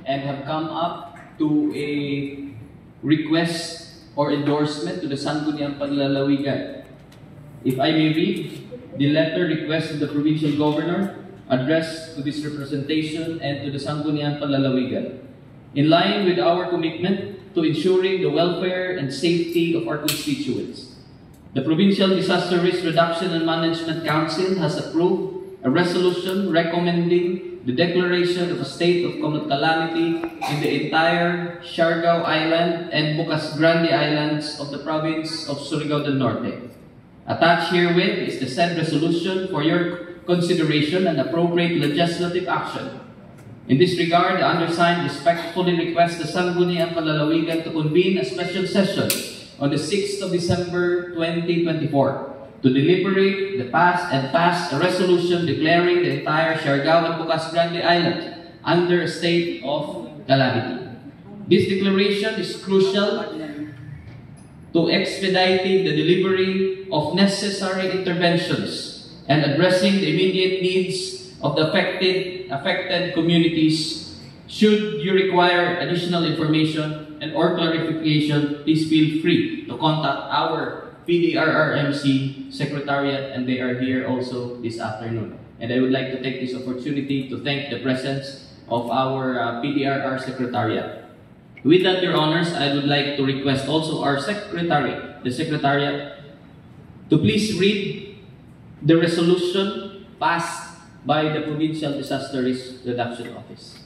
and have come up to a request or endorsement to the Sangguniang Panlalawigan. If I may read, the letter requests of the Provincial Governor addressed to this representation and to the Sangguniang Panlalawigan. In line with our commitment to ensuring the welfare and safety of our constituents, the Provincial Disaster Risk Reduction and Management Council has approved a resolution recommending the declaration of a state of calamity in the entire Siargao Island and Bocas Grande Islands of the province of Surigao del Norte. Attached herewith is the said resolution for your consideration and appropriate legislative action. In this regard, the undersigned respectfully requests the Sangguniang Panlalawigan to convene a special session on the 6th of December 2024 to deliberate and pass a resolution declaring the entire Siargao and Bocas Grande Island under a state of calamity. This declaration is crucial to expediting the delivery of necessary interventions and addressing the immediate needs of the affected communities. Should you require additional information or clarification, please feel free to contact our PDRRMC Secretariat, and they are here also this afternoon. And I would like to take this opportunity to thank the presence of our PDRR Secretariat. With that, Your Honors, I would like to request also our Secretary, the Secretariat, to please read the resolution passed by the Provincial Disaster Risk Reduction Office.